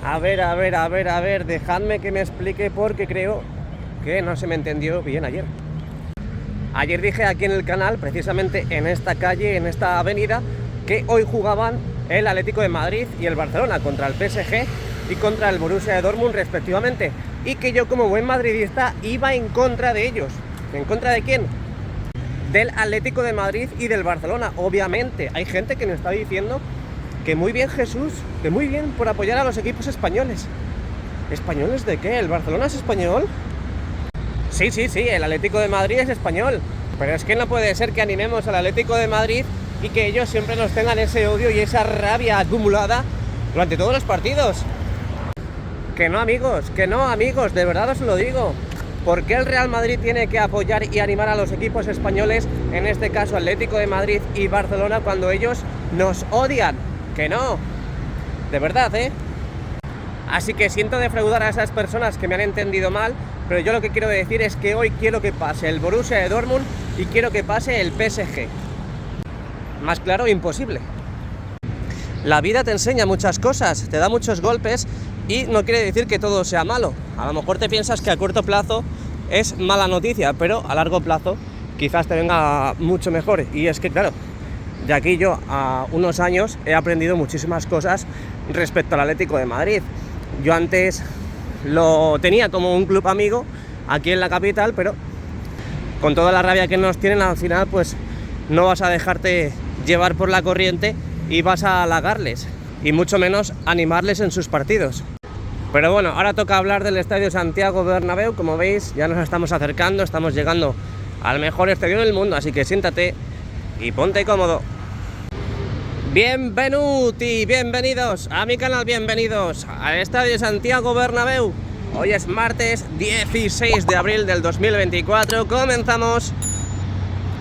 A ver, dejadme que me explique porque creo que no se me entendió bien ayer. Ayer dije aquí en el canal, precisamente en esta calle, en esta avenida, que hoy jugaban el Atlético de Madrid y el Barcelona contra el PSG y contra el Borussia de Dortmund respectivamente, y que yo como buen madridista iba en contra de ellos. ¿En contra de quién? Del Atlético de Madrid y del Barcelona. Obviamente hay gente que me está diciendo que muy bien, Jesús, que muy bien por apoyar a los equipos españoles. ¿Españoles de qué? ¿El Barcelona es español? Sí, el Atlético de Madrid es español, pero es que no puede ser que animemos al Atlético de Madrid y que ellos siempre nos tengan ese odio y esa rabia acumulada durante todos los partidos. Que no, amigos, de verdad os lo digo. ¿Por qué el Real Madrid tiene que apoyar y animar a los equipos españoles, en este caso Atlético de Madrid y Barcelona, cuando ellos nos odian? Que no, de verdad, Así que siento defraudar a esas personas que me han entendido mal, pero yo lo que quiero decir es que hoy quiero que pase el Borussia de Dortmund y quiero que pase el PSG. Más claro, imposible. La vida te enseña muchas cosas, te da muchos golpes y no quiere decir que todo sea malo. A lo mejor te piensas que a corto plazo es mala noticia, pero a largo plazo quizás te venga mucho mejor. Y es que, claro, de aquí yo a unos años he aprendido muchísimas cosas respecto al Atlético de Madrid. Yo antes lo tenía como un club amigo aquí en la capital, pero con toda la rabia que nos tienen, al final pues no vas a dejarte llevar por la corriente y vas a halagarles, y mucho menos animarles en sus partidos. Pero bueno, ahora toca hablar del Estadio Santiago Bernabéu. Como veis, ya nos estamos acercando, estamos llegando al mejor estadio del mundo, así que siéntate y ponte cómodo. Benvenuti, bienvenidos a mi canal, bienvenidos al Estadio Santiago Bernabéu. Hoy es martes 16 de abril del 2024, comenzamos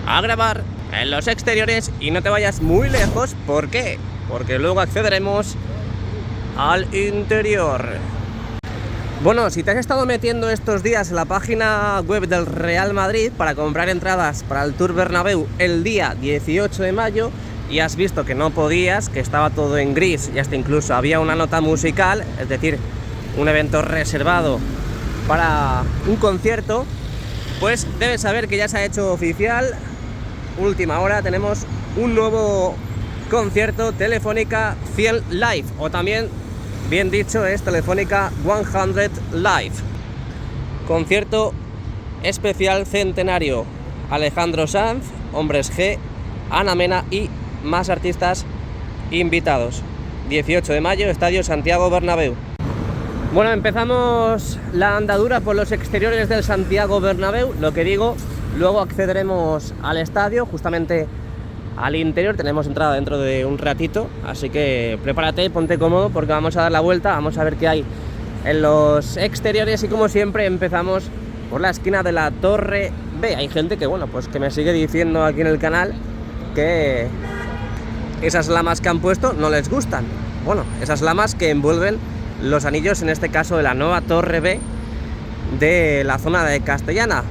a grabar en los exteriores y no te vayas muy lejos. ¿Por qué? Porque luego accederemos al interior. Bueno, si te has estado metiendo estos días en la página web del Real Madrid para comprar entradas para el Tour Bernabéu el día 18 de mayo y has visto que no podías, que estaba todo en gris y hasta incluso había una nota musical, es decir, un evento reservado para un concierto, pues debes saber que ya se ha hecho oficial. Última hora, tenemos un nuevo concierto, Telefónica 100 Live, o también, bien dicho, es Telefónica 100 Live. Concierto especial centenario. Alejandro Sanz, Hombres G, Ana Mena y más artistas invitados. 18 de mayo, Estadio Santiago Bernabéu. Bueno, empezamos la andadura por los exteriores del Santiago Bernabéu. Lo que digo, luego accederemos al estadio, justamente al interior. Tenemos entrada dentro de un ratito, así que prepárate, ponte cómodo porque vamos a dar la vuelta, vamos a ver qué hay en los exteriores y como siempre empezamos por la esquina de la Torre B. Hay gente que, bueno, pues que me sigue diciendo aquí en el canal que esas lamas que han puesto no les gustan. Bueno, esas lamas que envuelven los anillos, en este caso de la nueva Torre B de la zona de Castellana.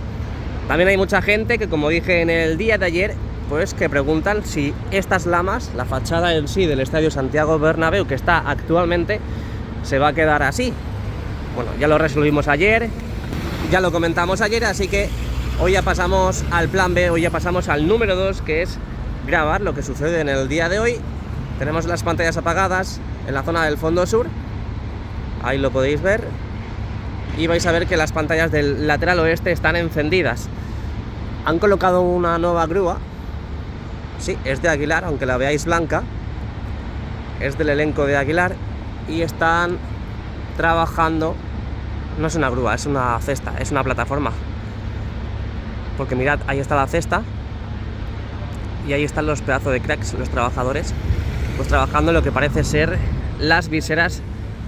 También hay mucha gente que, como dije en el día de ayer, pues que preguntan si estas lamas, la fachada en sí del Estadio Santiago Bernabéu que está actualmente, se va a quedar así. Bueno, ya lo resolvimos ayer, ya lo comentamos ayer, así que hoy ya pasamos al plan B, hoy ya pasamos al número 2, que es grabar lo que sucede en el día de hoy. Tenemos las pantallas apagadas en la zona del fondo sur, ahí lo podéis ver, y vais a ver que las pantallas del lateral oeste están encendidas. Han colocado una nueva grúa, sí, es de Aguilar, aunque la veáis blanca, es del elenco de Aguilar, y están trabajando, no es una grúa, es una cesta, es una plataforma, porque mirad, ahí está la cesta, y ahí están los pedazos de cracks, los trabajadores, pues trabajando en lo que parece ser las viseras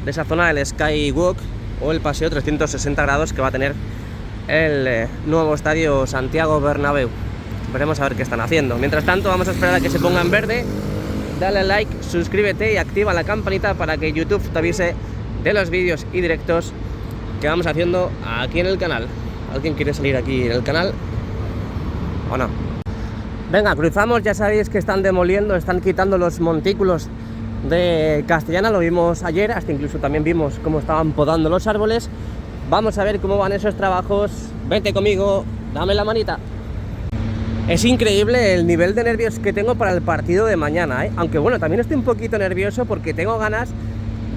de esa zona del Skywalk o el paseo 360 grados que va a tener el nuevo Estadio Santiago Bernabéu. Veremos a ver qué están haciendo. Mientras tanto, vamos a esperar a que se ponga en verde. Dale like, suscríbete y activa la campanita para que YouTube te avise de los vídeos y directos que vamos haciendo aquí en el canal. ¿Alguien quiere salir aquí en el canal o no? Venga, cruzamos, ya sabéis que están demoliendo, están quitando los montículos de Castellana, lo vimos ayer, hasta incluso también vimos cómo estaban podando los árboles. Vamos a ver cómo van esos trabajos. Vente conmigo, dame la manita. Es increíble el nivel de nervios que tengo para el partido de mañana, ¿eh? Aunque bueno, también estoy un poquito nervioso porque tengo ganas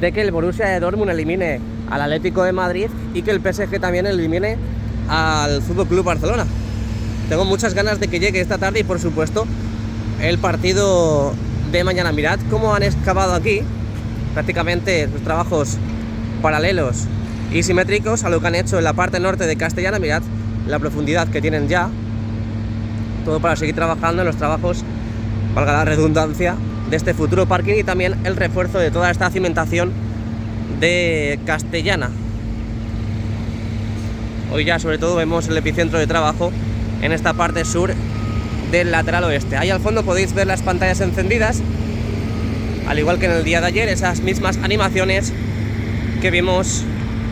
de que el Borussia de Dortmund elimine al Atlético de Madrid y que el PSG también elimine al FC Barcelona. Tengo muchas ganas de que llegue esta tarde y por supuesto el partido de mañana. Mirad cómo han excavado aquí prácticamente los trabajos paralelos y simétricos a lo que han hecho en la parte norte de Castellana. Mirad la profundidad que tienen ya, todo para seguir trabajando en los trabajos, valga la redundancia, de este futuro parking y también el refuerzo de toda esta cimentación de Castellana. Hoy ya sobre todo vemos el epicentro de trabajo en esta parte sur del lateral oeste. Ahí al fondo podéis ver las pantallas encendidas, al igual que en el día de ayer, esas mismas animaciones que vimos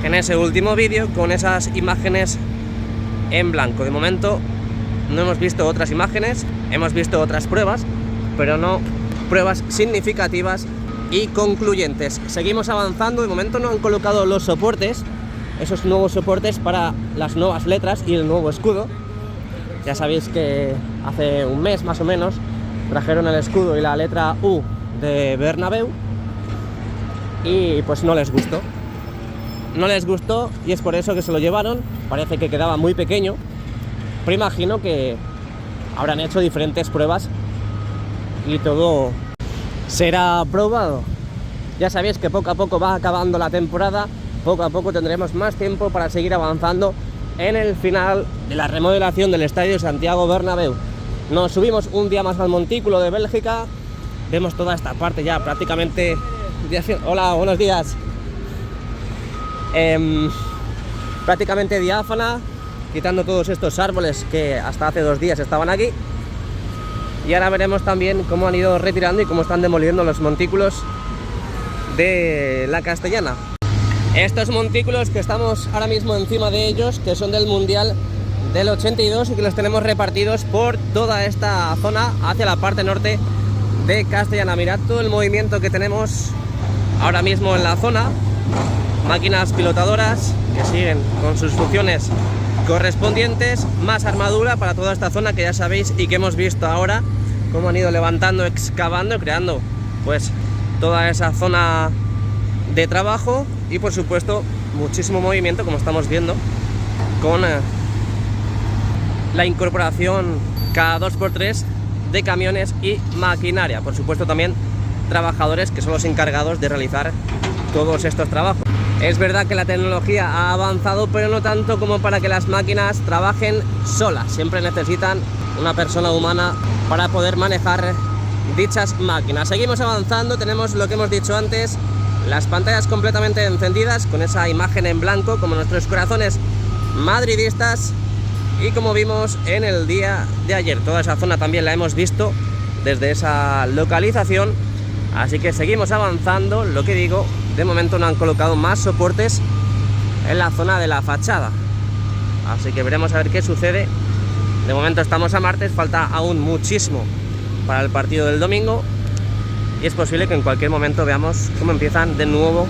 en ese último vídeo con esas imágenes en blanco. De momento no hemos visto otras imágenes, hemos visto otras pruebas, pero no pruebas significativas y concluyentes. Seguimos avanzando, de momento no han colocado los soportes, esos nuevos soportes para las nuevas letras y el nuevo escudo. Ya sabéis que hace un mes más o menos trajeron el escudo y la letra U de Bernabéu y pues no les gustó. No les gustó y es por eso que se lo llevaron. Parece que quedaba muy pequeño, pero imagino que habrán hecho diferentes pruebas y todo será probado. Ya sabéis que poco a poco va acabando la temporada, poco a poco tendremos más tiempo para seguir avanzando en el final de la remodelación del Estadio Santiago Bernabéu. Nos subimos un día más al montículo de Bélgica, vemos toda esta parte ya prácticamente... Hola, buenos días. Prácticamente diáfana, quitando todos estos árboles que hasta hace 2 días estaban aquí. Y ahora veremos también cómo han ido retirando y cómo están demoliendo los montículos de la Castellana. Estos montículos que estamos ahora mismo encima de ellos, que son del Mundial del 82 y que los tenemos repartidos por toda esta zona hacia la parte norte de Castellana. Mirad todo el movimiento que tenemos ahora mismo en la zona. Máquinas pilotadoras que siguen con sus funciones correspondientes, más armadura para toda esta zona que ya sabéis y que hemos visto ahora cómo han ido levantando, excavando, creando pues toda esa zona de trabajo y por supuesto muchísimo movimiento, como estamos viendo, con la incorporación cada 2x3 de camiones y maquinaria. Por supuesto también trabajadores que son los encargados de realizar todos estos trabajos. Es verdad que la tecnología ha avanzado, pero no tanto como para que las máquinas trabajen solas. Siempre necesitan una persona humana para poder manejar dichas máquinas. Seguimos avanzando, tenemos lo que hemos dicho antes, las pantallas completamente encendidas con esa imagen en blanco como nuestros corazones madridistas y como vimos en el día de ayer. Toda esa zona también la hemos visto desde esa localización, así que seguimos avanzando. Lo que digo, de momento no han colocado más soportes en la zona de la fachada, así que veremos a ver qué sucede. De momento estamos a martes, falta aún muchísimo para el partido del domingo y es posible que en cualquier momento veamos cómo empiezan de nuevo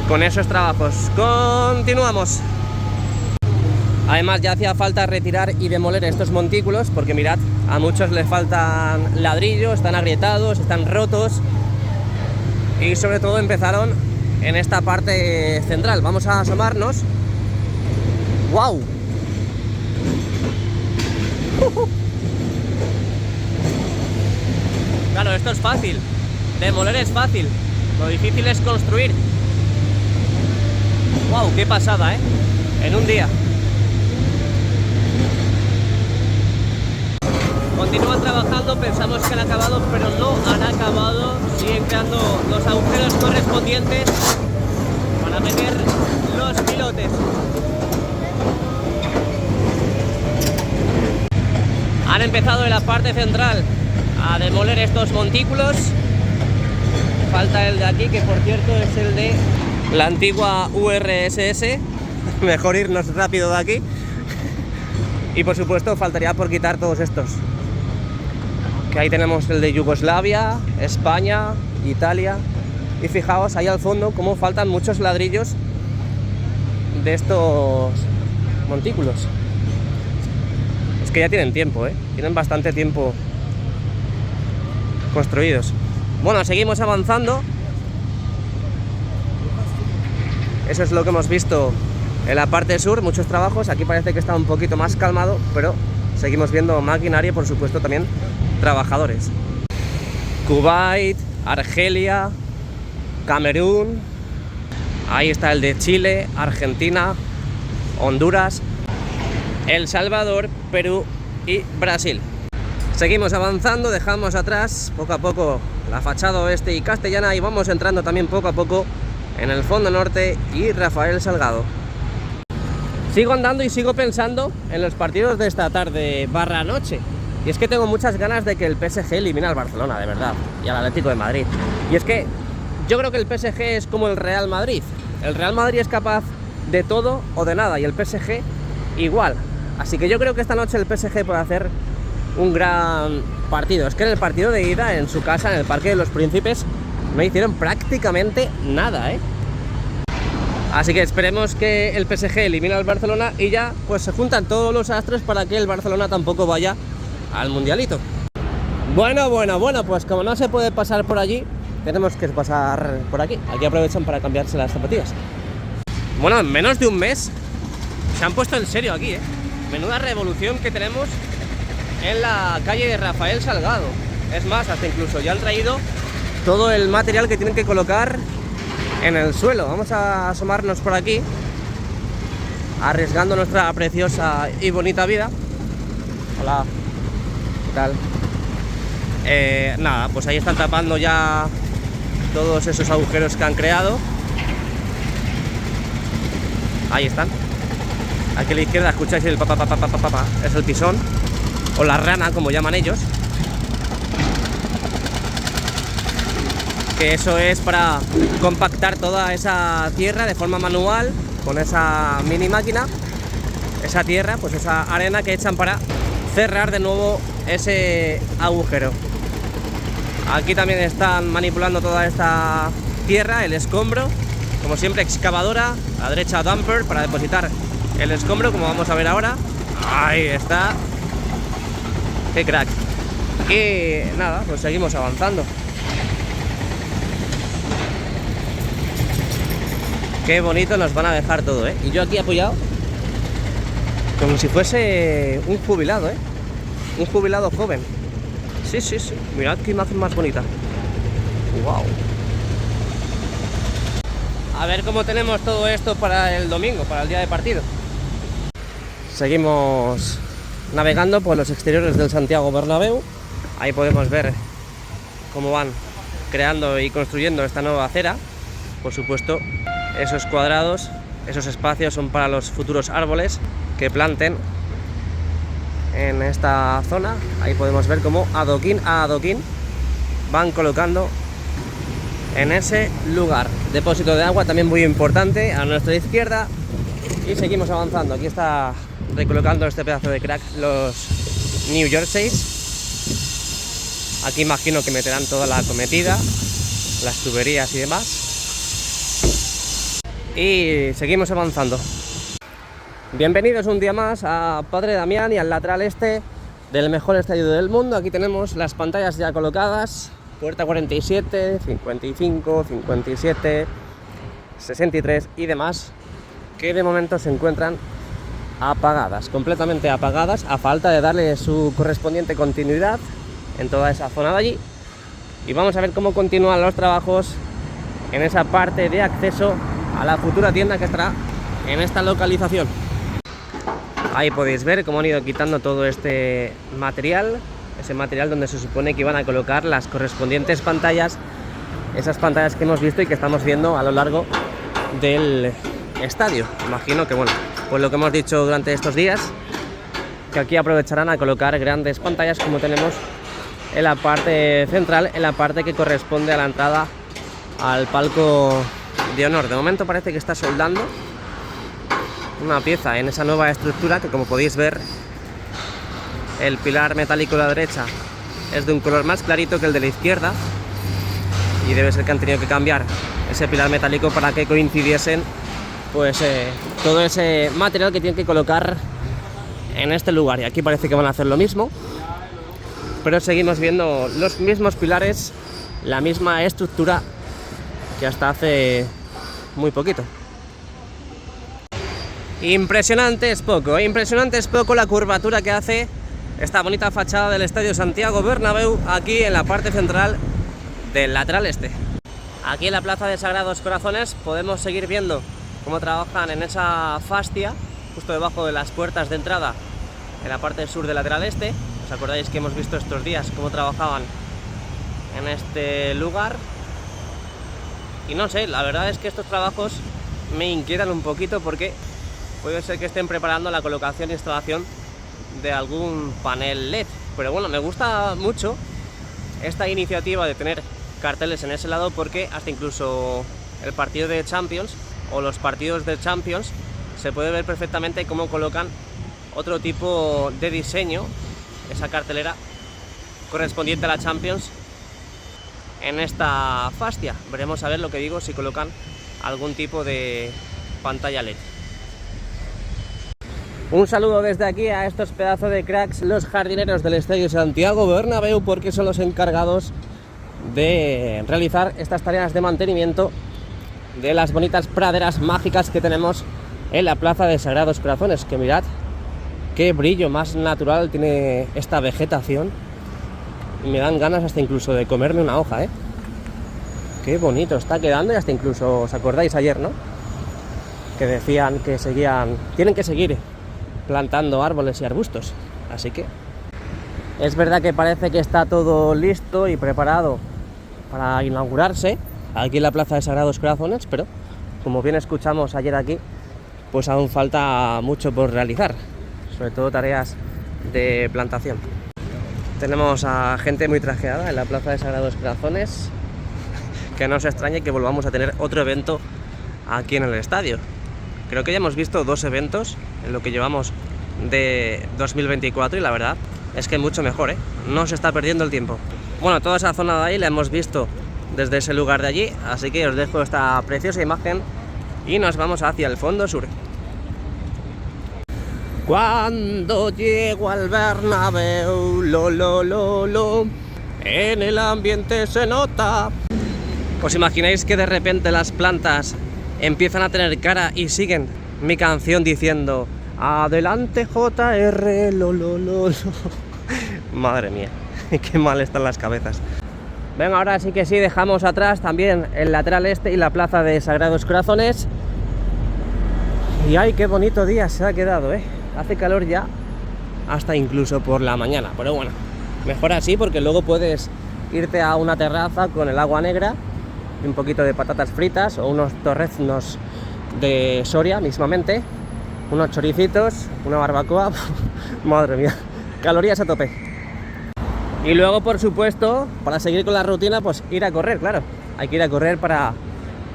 con esos trabajos. Continuamos. Además ya hacía falta retirar y demoler estos montículos porque mirad, a muchos les faltan ladrillos, están agrietados, están rotos y sobre todo empezaron en esta parte central. Vamos a asomarnos. ¡Wow! Claro, esto es fácil, demoler es fácil, lo difícil es construir. ¡Wow! ¡Qué pasada, eh! En un día. Continúan trabajando, pensamos que han acabado, pero no han acabado. Siguen creando los agujeros correspondientes para meter los pilotes. Han empezado en la parte central a demoler estos montículos. Falta el de aquí, que por cierto es el de la antigua URSS. Mejor irnos rápido de aquí. Y por supuesto faltaría por quitar todos estos. Que ahí tenemos el de Yugoslavia, España Italia. Y fijaos ahí al fondo cómo faltan muchos ladrillos de estos montículos. Es que ya tienen tiempo, tienen bastante tiempo construidos. Bueno, seguimos avanzando. Eso es lo que hemos visto en la parte sur, muchos trabajos. Aquí parece que está un poquito más calmado, pero seguimos viendo maquinaria y por supuesto también trabajadores. Kuwait, Argelia, Camerún, ahí está el de Chile, Argentina, Honduras, El Salvador, Perú y Brasil. Seguimos avanzando, dejamos atrás poco a poco la fachada oeste y castellana y vamos entrando también poco a poco en el fondo norte y Rafael Salgado. Sigo andando y sigo pensando en los partidos de esta tarde barra noche. Y es que tengo muchas ganas de que el PSG elimine al Barcelona, de verdad, y al Atlético de Madrid. Y es que yo creo que el PSG es como el Real Madrid. El Real Madrid es capaz de todo o de nada, y el PSG igual. Así que yo creo que esta noche el PSG puede hacer un gran partido. Es que en el partido de ida, en su casa, en el Parque de los Príncipes, no hicieron prácticamente nada, Así que esperemos que el PSG elimine al Barcelona y ya pues se juntan todos los astros para que el Barcelona tampoco vaya al Mundialito. Bueno, pues como no se puede pasar por allí, tenemos que pasar por aquí. Aquí aprovechan para cambiarse las zapatillas. Bueno, en menos de un mes se han puesto en serio aquí, Menuda revolución que tenemos en la calle de Rafael Salgado. Es más, hasta incluso ya han traído todo el material que tienen que colocar en el suelo. Vamos a asomarnos por aquí, arriesgando nuestra preciosa y bonita vida. Hola, ¿qué tal? Nada, pues ahí están tapando ya todos esos agujeros que han creado. Ahí están. Aquí a la izquierda escucháis el papá, es el pisón, o la rana, como llaman ellos. Que eso es para compactar toda esa tierra de forma manual, con esa mini máquina. Esa tierra, pues esa arena que echan para cerrar de nuevo ese agujero. Aquí también están manipulando toda esta tierra, el escombro. Como siempre, excavadora, a la derecha dumper para depositar el escombro, como vamos a ver ahora. Ahí está. ¡Qué crack! Y nada, pues seguimos avanzando. Qué bonito nos van a dejar todo, Y yo aquí apoyado como si fuese un jubilado, Un jubilado joven. Sí. Mirad qué imagen más bonita. Wow. A ver cómo tenemos todo esto para el domingo, para el día de partido. Seguimos navegando por los exteriores del Santiago Bernabéu. Ahí podemos ver cómo van creando y construyendo esta nueva acera. Por supuesto, esos cuadrados, esos espacios son para los futuros árboles que planten en esta zona. Ahí podemos ver cómo adoquín a adoquín van colocando en ese lugar. Depósito de agua también muy importante a nuestra izquierda. Y seguimos avanzando. Aquí está recolocando este pedazo de crack los New Jerseys. Aquí imagino que meterán toda la acometida, las tuberías y demás. Y seguimos avanzando. Bienvenidos un día más a Padre Damián y al lateral este del mejor estadio del mundo. Aquí tenemos las pantallas ya colocadas. Puerta 47, 55, 57, 63 y demás, que de momento se encuentran apagadas, completamente apagadas, a falta de darle su correspondiente continuidad en toda esa zona de allí. Y vamos a ver cómo continúan los trabajos en esa parte de acceso a la futura tienda que estará en esta localización. Ahí podéis ver cómo han ido quitando todo este material, ese material donde se supone que iban a colocar las correspondientes pantallas, esas pantallas que hemos visto y que estamos viendo a lo largo del estadio. Imagino que, bueno, pues lo que hemos dicho durante estos días, que aquí aprovecharán a colocar grandes pantallas como tenemos en la parte central, en la parte que corresponde a la entrada al palco de honor. De momento parece que está soldando una pieza en esa nueva estructura que, como podéis ver, el pilar metálico de la derecha es de un color más clarito que el de la izquierda, y debe ser que han tenido que cambiar ese pilar metálico para que coincidiesen pues todo ese material que tienen que colocar en este lugar. Y aquí parece que van a hacer lo mismo, pero seguimos viendo los mismos pilares, la misma estructura que hasta hace muy poquito. Impresionante es poco la curvatura que hace esta bonita fachada del Estadio Santiago Bernabéu aquí en la parte central del lateral este. Aquí en la Plaza de Sagrados Corazones podemos seguir viendo cómo trabajan en esa fascia justo debajo de las puertas de entrada en la parte sur del lateral este. ¿Os acordáis que hemos visto estos días cómo trabajaban en este lugar? Y no sé, la verdad es que estos trabajos me inquietan un poquito porque puede ser que estén preparando la colocación e instalación de algún panel LED. Pero bueno, me gusta mucho esta iniciativa de tener carteles en ese lado porque hasta incluso el partido de Champions o los partidos de Champions se puede ver perfectamente cómo colocan otro tipo de diseño, esa cartelera correspondiente a la Champions en esta fascia. Veremos a ver lo que digo, si colocan algún tipo de pantalla LED. Un saludo desde aquí a estos pedazos de cracks, los jardineros del Estadio Santiago Bernabéu, porque son los encargados de realizar estas tareas de mantenimiento de las bonitas praderas mágicas que tenemos en la Plaza de Sagrados Corazones. Que mirad qué brillo más natural tiene esta vegetación. Y me dan ganas hasta incluso de comerme una hoja, ¿eh? Qué bonito está quedando. Y hasta incluso, ¿os acordáis ayer, no? Que decían que tienen que seguir plantando árboles y arbustos. Así que es verdad que parece que está todo listo y preparado para inaugurarse aquí en la Plaza de Sagrados Corazones, pero como bien escuchamos ayer aquí, pues aún falta mucho por realizar, sobre todo tareas de plantación. Tenemos a gente muy trajeada en la Plaza de Sagrados Corazones, que no se extrañe que volvamos a tener otro evento aquí en el estadio. Creo que ya hemos visto 2 eventos en lo que llevamos de 2024 y la verdad es que mucho mejor, ¿eh? No se está perdiendo el tiempo. Bueno, toda esa zona de ahí la hemos visto desde ese lugar de allí, así que os dejo esta preciosa imagen y nos vamos hacia el fondo sur. Cuando llego al Bernabéu, lo, en el ambiente se nota. ¿Os imagináis que de repente las plantas empiezan a tener cara y siguen mi canción diciendo adelante JR, lo? Madre mía, qué mal están las cabezas. Venga, ahora sí que sí, dejamos atrás también el lateral este y la Plaza de Sagrados Corazones. Y ay, qué bonito día se ha quedado, ¿eh? Hace calor ya hasta incluso por la mañana, pero bueno, mejor así porque luego puedes irte a una terraza con el agua negra y un poquito de patatas fritas o unos torreznos de Soria mismamente, unos choricitos, una barbacoa. Madre mía, calorías a tope. Y luego, por supuesto, para seguir con la rutina, pues ir a correr, claro. Hay que ir a correr para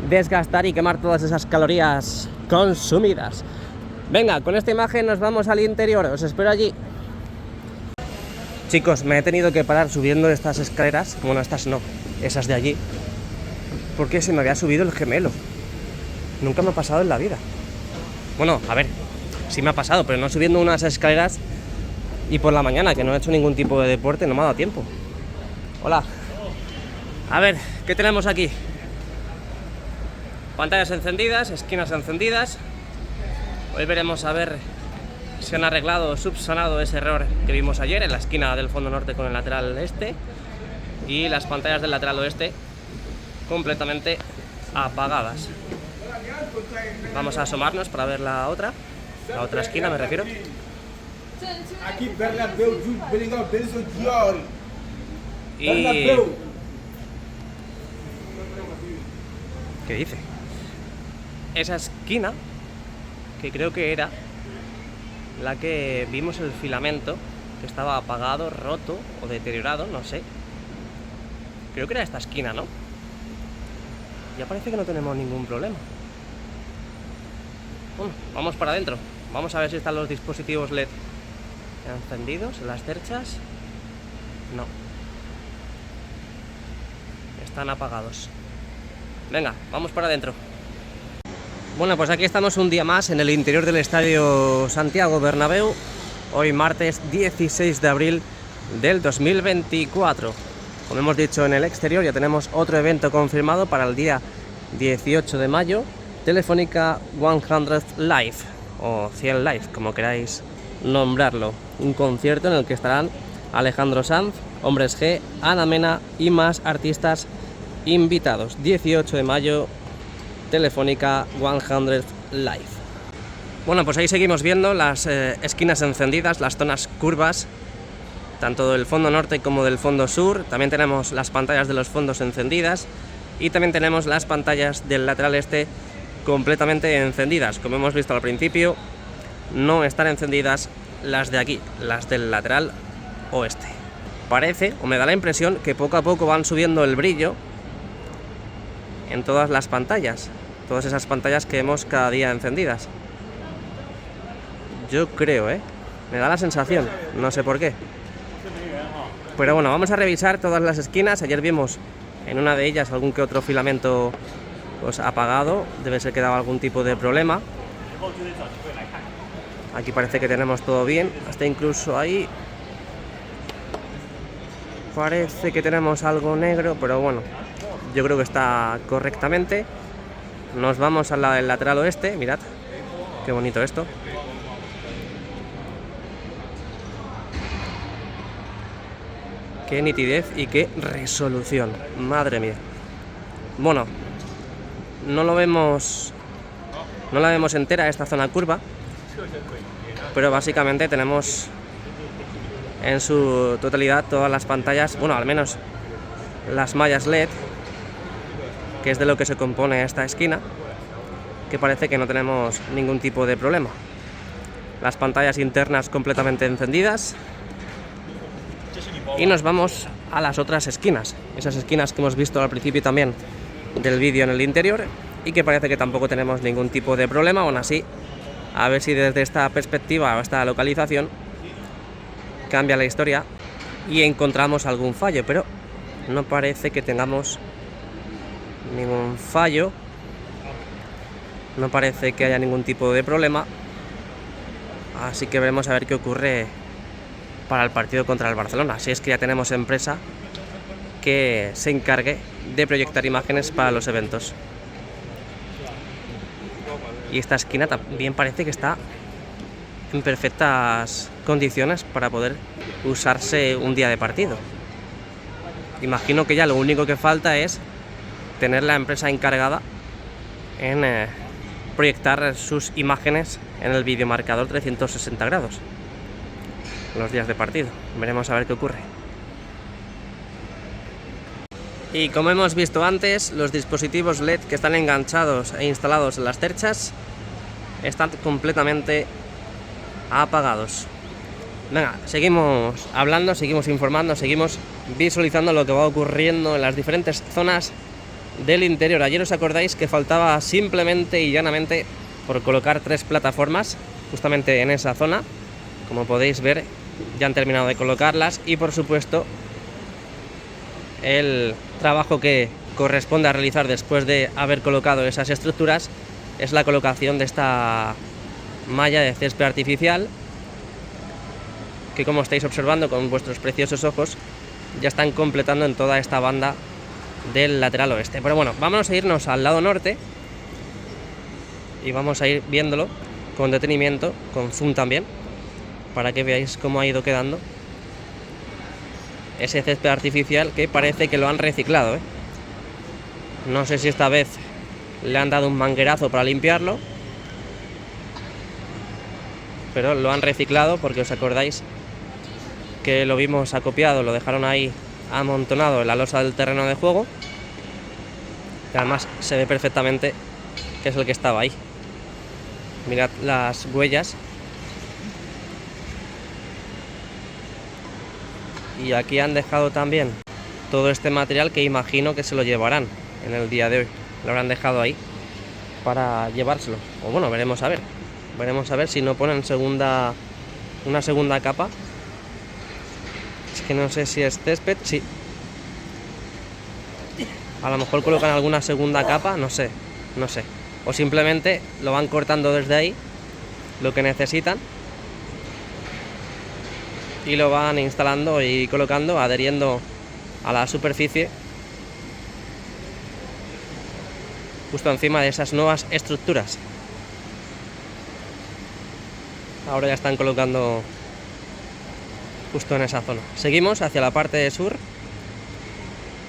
desgastar y quemar todas esas calorías consumidas. Venga, con esta imagen nos vamos al interior, os espero allí. Chicos, me he tenido que parar subiendo estas escaleras, bueno, estas no, esas de allí, porque se me había subido el gemelo. Nunca me ha pasado en la vida. Bueno, a ver, sí me ha pasado, pero no subiendo unas escaleras y por la mañana, que no he hecho ningún tipo de deporte, no me ha dado tiempo. Hola. A ver, ¿qué tenemos aquí? Pantallas encendidas, esquinas encendidas. Hoy veremos a ver si han arreglado o subsanado ese error que vimos ayer en la esquina del fondo norte con el lateral este. Y las pantallas del lateral oeste completamente apagadas. Vamos a asomarnos para ver la otra esquina, me refiero. Aquí Bernabéu, Bellingham, Benson Dior. Y... ¿qué dice? Esa esquina, que creo que era la que vimos el filamento, que estaba apagado, roto o deteriorado, no sé. Creo que era esta esquina, ¿no? Ya parece que no tenemos ningún problema. Bueno, vamos para adentro. Vamos a ver si están los dispositivos LED encendidos, las cerchas. No. están apagados. Venga, vamos para adentro. Bueno, pues aquí estamos un día más en el interior del estadio Santiago Bernabéu. Hoy martes 16 de abril del 2024. Como hemos dicho, en el exterior ya tenemos otro evento confirmado para el día 18 de mayo. Telefónica 100 Live o 100 Live, como queráis nombrarlo. Un concierto en el que estarán Alejandro Sanz, Hombres G, Ana Mena y más artistas invitados. 18 de mayo, Telefónica 100 Live. Bueno, pues ahí seguimos viendo las esquinas encendidas, las zonas curvas, tanto del fondo norte como del fondo sur. También tenemos las pantallas de los fondos encendidas y también tenemos las pantallas del lateral este completamente encendidas. Como hemos visto al principio, no están encendidas las de aquí, las del lateral oeste. Parece, o me da la impresión, que poco a poco van subiendo el brillo en todas las pantallas, todas esas pantallas que vemos cada día encendidas. Yo creo, me da la sensación, no sé por qué. Pero bueno, vamos a revisar todas las esquinas. Ayer vimos en una de ellas algún que otro filamento pues apagado, debe ser que daba algún tipo de problema. Aquí parece que tenemos todo bien, hasta incluso ahí parece que tenemos algo negro, pero bueno, yo creo que está correctamente. Nos vamos a la del lateral oeste, mirad, qué bonito esto. Qué nitidez y qué resolución, madre mía. Bueno, no la vemos entera esta zona curva, pero básicamente tenemos en su totalidad todas las pantallas, bueno, al menos las mallas LED, que es de lo que se compone esta esquina, que parece que no tenemos ningún tipo de problema. Las pantallas internas completamente encendidas. Y nos vamos a las otras esquinas, esas esquinas que hemos visto al principio también del vídeo en el interior y que parece que tampoco tenemos ningún tipo de problema. Aún así, a ver si desde esta perspectiva o esta localización cambia la historia y encontramos algún fallo, pero no parece que tengamos ningún fallo, no parece que haya ningún tipo de problema, así que veremos a ver qué ocurre para el partido contra el Barcelona, si es que ya tenemos empresa que se encargue de proyectar imágenes para los eventos. Y esta esquina también parece que está en perfectas condiciones para poder usarse un día de partido. Imagino que ya lo único que falta es tener la empresa encargada en proyectar sus imágenes en el videomarcador 360 grados los días de partido. Veremos a ver qué ocurre. Y como hemos visto antes, los dispositivos LED que están enganchados e instalados en las cerchas están completamente apagados. Venga, seguimos hablando, seguimos informando, seguimos visualizando lo que va ocurriendo en las diferentes zonas del interior. Ayer os acordáis que faltaba simplemente y llanamente por colocar 3 plataformas justamente en esa zona. Como podéis ver, ya han terminado de colocarlas y por supuesto el trabajo que corresponde a realizar después de haber colocado esas estructuras es la colocación de esta malla de césped artificial que, como estáis observando con vuestros preciosos ojos, ya están completando en toda esta banda del lateral oeste. Pero bueno, vamos a irnos al lado norte y vamos a ir viéndolo con detenimiento, con zoom también, para que veáis cómo ha ido quedando ese césped artificial, que parece que lo han reciclado, No sé si esta vez le han dado un manguerazo para limpiarlo, pero lo han reciclado, porque os acordáis que lo vimos acopiado, lo dejaron ahí amontonado en la losa del terreno de juego, y además se ve perfectamente que es el que estaba ahí. Mirad las huellas. Y aquí han dejado también todo este material que imagino que se lo llevarán en el día de hoy. Lo habrán dejado ahí para llevárselo. O bueno, veremos a ver. Veremos a ver si no ponen una segunda capa. Es que no sé si es césped. Sí. A lo mejor colocan alguna segunda capa, no sé. O simplemente lo van cortando desde ahí, lo que necesitan, y lo van instalando y colocando, adheriendo a la superficie justo encima de esas nuevas estructuras. Ahora ya están colocando justo en esa zona. Seguimos hacia la parte de sur,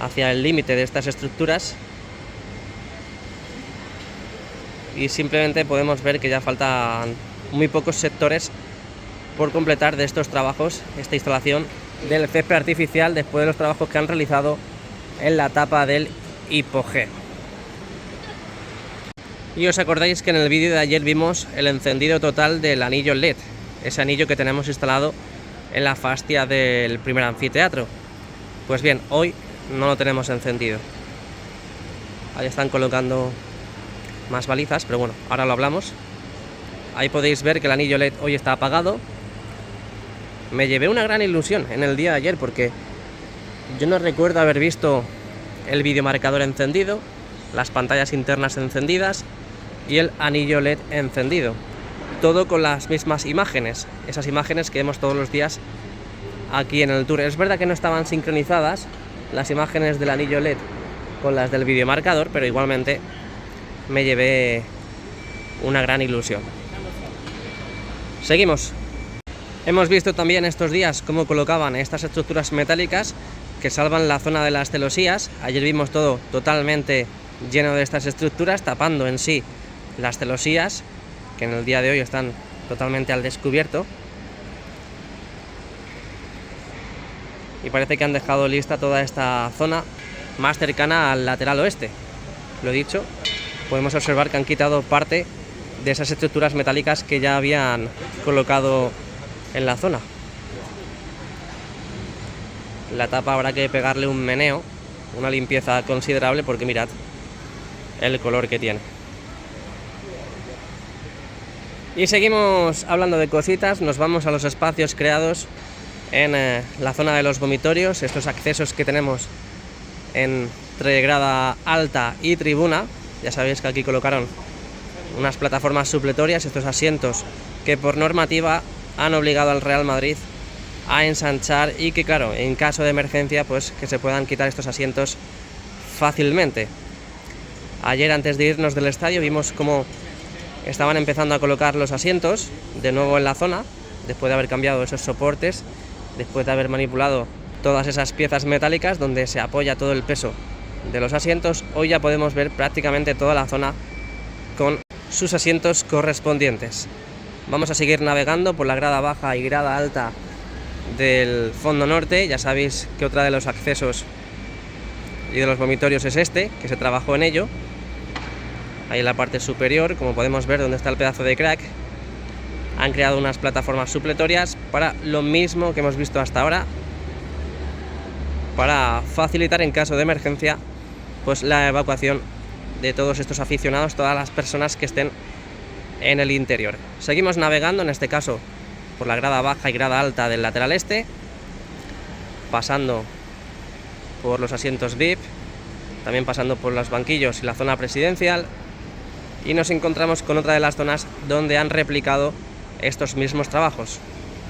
hacia el límite de estas estructuras, y simplemente podemos ver que ya faltan muy pocos sectores por completar de estos trabajos, esta instalación del césped artificial, después de los trabajos que han realizado en la tapa del hipogeo. Y os acordáis que en el vídeo de ayer vimos el encendido total del anillo LED, ese anillo que tenemos instalado en la fascia del primer anfiteatro. Pues bien, hoy no lo tenemos encendido. Ahí están colocando más balizas, pero bueno, ahora lo hablamos. Ahí podéis ver que el anillo LED hoy está apagado. Me llevé una gran ilusión en el día de ayer porque yo no recuerdo haber visto el videomarcador encendido, las pantallas internas encendidas y el anillo LED encendido. Todo con las mismas imágenes, esas imágenes que vemos todos los días aquí en el tour. Es verdad que no estaban sincronizadas las imágenes del anillo LED con las del videomarcador, pero igualmente me llevé una gran ilusión. Seguimos. Hemos visto también estos días cómo colocaban estas estructuras metálicas que salvan la zona de las celosías. Ayer vimos todo totalmente lleno de estas estructuras, tapando en sí las celosías, que en el día de hoy están totalmente al descubierto. Y parece que han dejado lista toda esta zona más cercana al lateral oeste. Lo dicho, podemos observar que han quitado parte de esas estructuras metálicas que ya habían colocado en la zona. La tapa habrá que pegarle un meneo, una limpieza considerable, porque mirad el color que tiene. Y seguimos hablando de cositas, nos vamos a los espacios creados en la zona de los vomitorios, estos accesos que tenemos entre grada alta y tribuna. Ya sabéis que aquí colocaron unas plataformas supletorias, estos asientos que por normativa han obligado al Real Madrid a ensanchar, y que claro, en caso de emergencia pues que se puedan quitar estos asientos fácilmente. Ayer, antes de irnos del estadio, vimos cómo estaban empezando a colocar los asientos de nuevo en la zona, después de haber cambiado esos soportes, después de haber manipulado todas esas piezas metálicas donde se apoya todo el peso de los asientos. Hoy ya podemos ver prácticamente toda la zona con sus asientos correspondientes. Vamos a seguir navegando por la grada baja y grada alta del fondo norte. Ya sabéis que otra de los accesos y de los vomitorios es este, que se trabajó en ello. Ahí en la parte superior, como podemos ver, donde está el pedazo de crack, han creado unas plataformas supletorias para lo mismo que hemos visto hasta ahora, para facilitar en caso de emergencia pues la evacuación de todos estos aficionados, todas las personas que estén en el interior. Seguimos navegando, en este caso por la grada baja y grada alta del lateral este, pasando por los asientos VIP, también pasando por los banquillos y la zona presidencial, y nos encontramos con otra de las zonas donde han replicado estos mismos trabajos.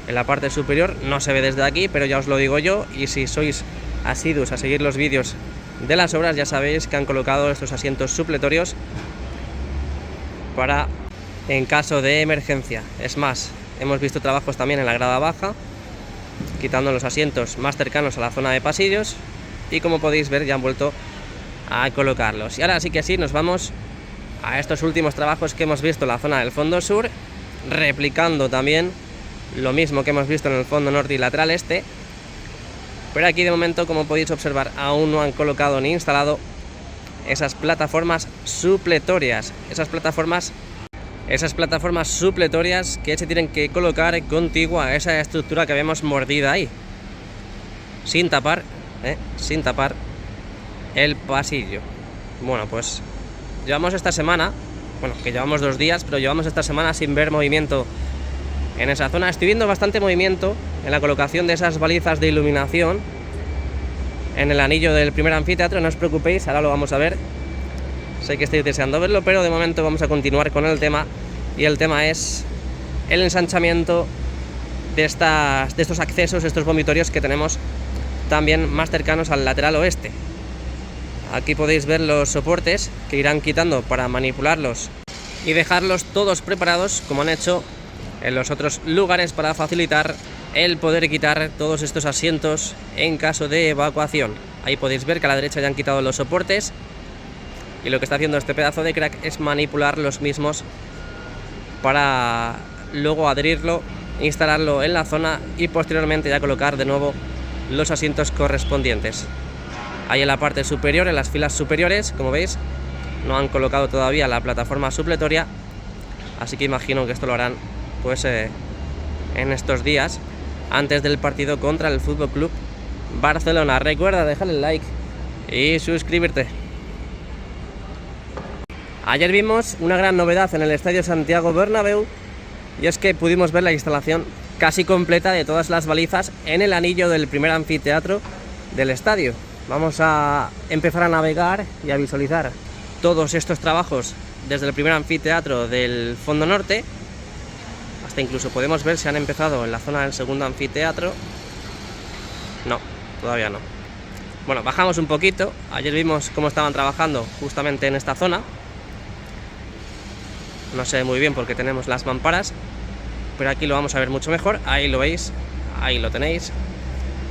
En la parte superior no se ve desde aquí, pero ya os lo digo yo, y si sois asiduos a seguir los vídeos de las obras ya sabéis que han colocado estos asientos supletorios para en caso de emergencia. Es más, hemos visto trabajos también en la grada baja, quitando los asientos más cercanos a la zona de pasillos, y como podéis ver ya han vuelto a colocarlos. Y ahora sí que sí, nos vamos a estos últimos trabajos que hemos visto en la zona del fondo sur, replicando también lo mismo que hemos visto en el fondo norte y lateral este, pero aquí de momento, como podéis observar, aún no han colocado ni instalado esas plataformas supletorias, esas plataformas supletorias que se tienen que colocar contigua a esa estructura que vemos mordida ahí, sin tapar el pasillo. Bueno, pues llevamos esta semana, bueno, que llevamos 2 días, pero llevamos esta semana sin ver movimiento en esa zona. Estoy viendo bastante movimiento en la colocación de esas balizas de iluminación, en el anillo del primer anfiteatro. No os preocupéis, ahora lo vamos a ver. Sé que estáis deseando verlo, pero de momento vamos a continuar con el tema. Y el tema es el ensanchamiento de estos accesos, estos vomitorios que tenemos también más cercanos al lateral oeste. Aquí podéis ver los soportes que irán quitando para manipularlos y dejarlos todos preparados, como han hecho en los otros lugares, para facilitar el poder quitar todos estos asientos en caso de evacuación. Ahí podéis ver que a la derecha ya han quitado los soportes, y lo que está haciendo este pedazo de crack es manipular los mismos para luego adherirlo, instalarlo en la zona y posteriormente ya colocar de nuevo los asientos correspondientes. Ahí en la parte superior, en las filas superiores, como veis, no han colocado todavía la plataforma supletoria, así que imagino que esto lo harán pues en estos días antes del partido contra el FC Barcelona. Recuerda dejarle el like y suscribirte. Ayer vimos una gran novedad en el Estadio Santiago Bernabéu, y es que pudimos ver la instalación casi completa de todas las balizas en el anillo del primer anfiteatro del estadio. Vamos a empezar a navegar y a visualizar todos estos trabajos desde el primer anfiteatro del fondo norte, hasta incluso podemos ver si han empezado en la zona del segundo anfiteatro. No, todavía no. Bueno, bajamos un poquito. Ayer vimos cómo estaban trabajando justamente en esta zona. No sé muy bien porque tenemos las mamparas, pero aquí lo vamos a ver mucho mejor. Ahí lo veis, ahí lo tenéis.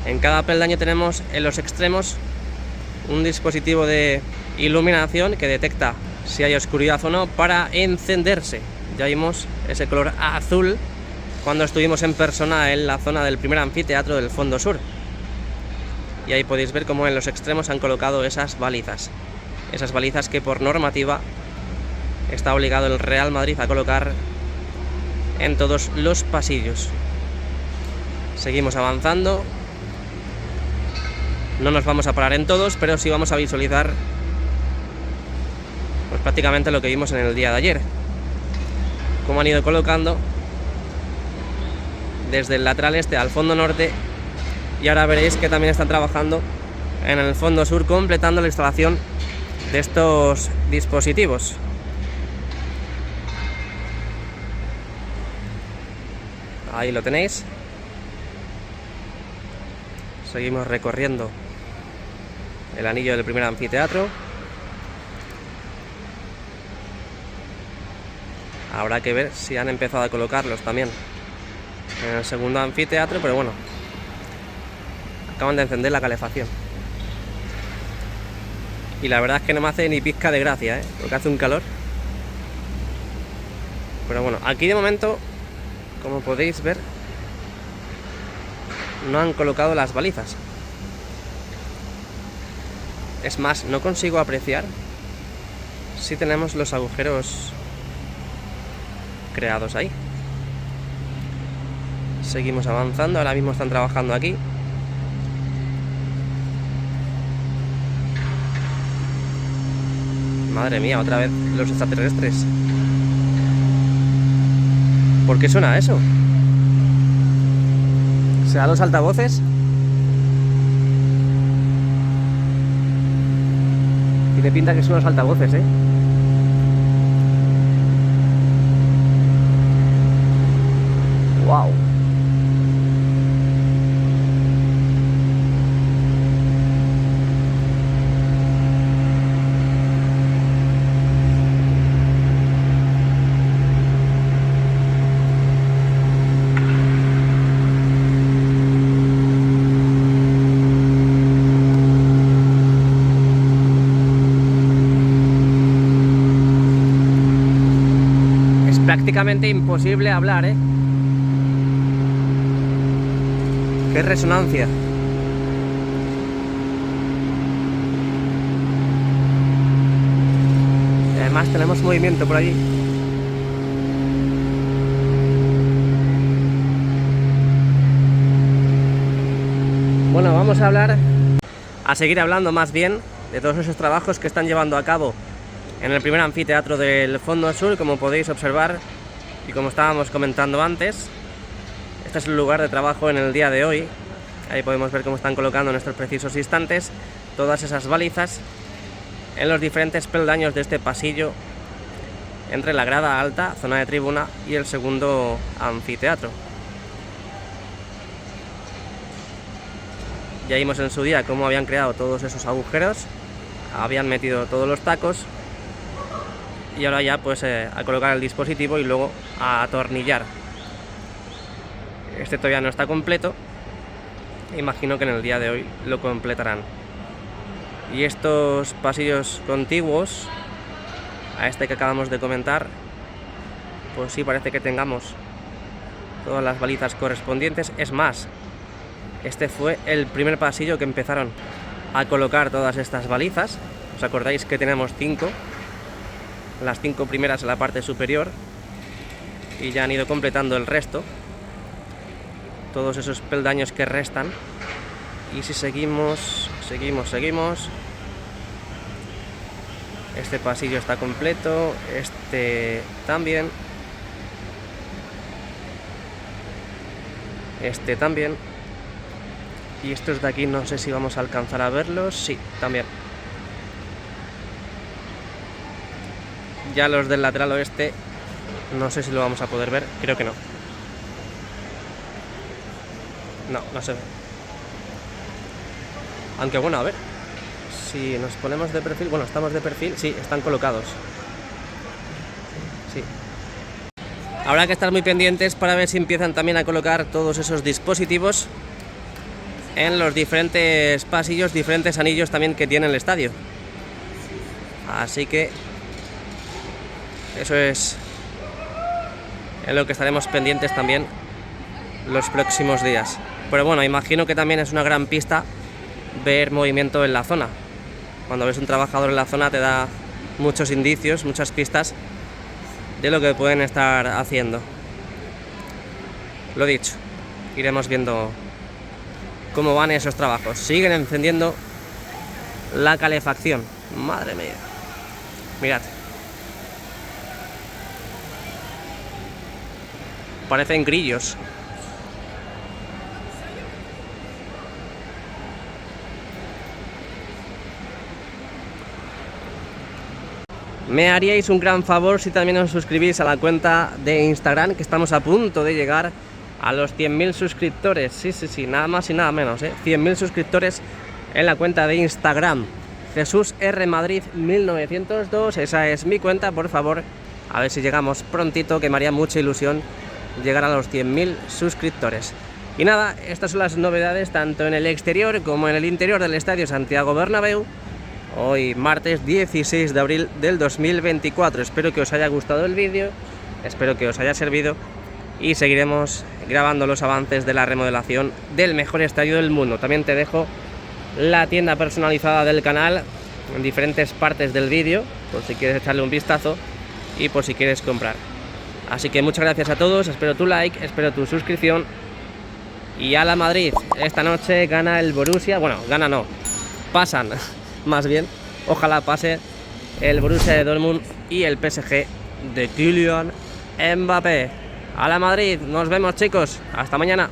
En cada peldaño tenemos en los extremos un dispositivo de iluminación que detecta si hay oscuridad o no para encenderse. Ya vimos ese color azul cuando estuvimos en persona en la zona del primer anfiteatro del fondo sur. Y ahí podéis ver cómo en los extremos han colocado esas balizas. Esas balizas que por normativa está obligado el Real Madrid a colocar en todos los pasillos. Seguimos avanzando. No nos vamos a parar en todos, pero sí vamos a visualizar pues prácticamente lo que vimos en el día de ayer. Cómo han ido colocando desde el lateral este al fondo norte, y ahora veréis que también están trabajando en el fondo sur, completando la instalación de estos dispositivos. Ahí lo tenéis. Seguimos recorriendo el anillo del primer anfiteatro. Habrá que ver si han empezado a colocarlos también en el segundo anfiteatro, pero bueno, acaban de encender la calefacción. Y la verdad es que no me hace ni pizca de gracia, porque hace un calor. Pero bueno, aquí de momento, como podéis ver, no han colocado las balizas. Es más, no consigo apreciar si tenemos los agujeros creados ahí. Seguimos avanzando, ahora mismo están trabajando aquí. Madre mía, otra vez los extraterrestres. ¿Por qué suena eso? ¿Será los altavoces? Tiene pinta que son los altavoces, ¿eh? ¡Wow! Prácticamente imposible hablar, ¿eh? ¡Qué resonancia! Y además tenemos movimiento por allí. Bueno, vamos a seguir hablando más bien de todos esos trabajos que están llevando a cabo en el primer anfiteatro del fondo sur, como podéis observar y como estábamos comentando antes. Este es el lugar de trabajo en el día de hoy, Ahí podemos ver cómo están colocando en estos precisos instantes todas esas balizas en los diferentes peldaños de este pasillo entre la grada alta, zona de tribuna, y el segundo anfiteatro. Ya vimos en su día cómo habían creado todos esos agujeros, habían metido todos los tacos y ahora ya pues a colocar el dispositivo y luego a atornillar. Este todavía no está completo, imagino que en el día de hoy lo completarán. Y estos pasillos contiguos a este que acabamos de comentar, pues sí parece que tengamos todas las balizas correspondientes. Es más, este fue el primer pasillo que empezaron a colocar todas estas balizas. ¿Os acordáis que tenemos 5? Las 5 primeras en la parte superior y ya han ido completando el resto, todos esos peldaños que restan. Y si seguimos, este pasillo está completo, este también, este también, y estos de aquí no sé si vamos a alcanzar a verlos. Sí, también. Ya los del lateral oeste no sé si lo vamos a poder ver, creo que no. No se ve. Aunque bueno, a ver, si nos ponemos de perfil, bueno, estamos de perfil, sí, están colocados. Sí. Habrá que estar muy pendientes para ver si empiezan también a colocar todos esos dispositivos en los diferentes pasillos, diferentes anillos también que tiene el estadio. Así que eso es en lo que estaremos pendientes también los próximos días. Pero bueno, imagino que también es una gran pista ver movimiento en la zona. Cuando ves un trabajador en la zona te da muchos indicios, muchas pistas de lo que pueden estar haciendo. Lo dicho, iremos viendo cómo van esos trabajos. Siguen encendiendo la calefacción. Madre mía. Mirad. Parecen grillos. Me haríais un gran favor si también os suscribís a la cuenta de Instagram, que estamos a punto de llegar a los 100.000 suscriptores. Sí, nada más y nada menos, 100.000 suscriptores en la cuenta de Instagram. Jesús R. Madrid 1902, esa es mi cuenta, por favor. A ver si llegamos prontito, que me haría mucha ilusión llegar a los 100.000 suscriptores. Y nada, estas son las novedades tanto en el exterior como en el interior del Estadio Santiago Bernabéu. Hoy martes 16 de abril del 2024. Espero que os haya gustado el vídeo, espero que os haya servido y seguiremos grabando los avances de la remodelación del mejor estadio del mundo. También te dejo la tienda personalizada del canal en diferentes partes del vídeo, por si quieres echarle un vistazo y por si quieres comprar. Así que muchas gracias a todos, espero tu like, espero tu suscripción y ¡Ala Madrid! Esta noche gana el Borussia, bueno, gana no, pasan. Más bien, ojalá pase el Borussia de Dortmund y el PSG de Kylian Mbappé. ¡Hala Madrid! Nos vemos, chicos. Hasta mañana.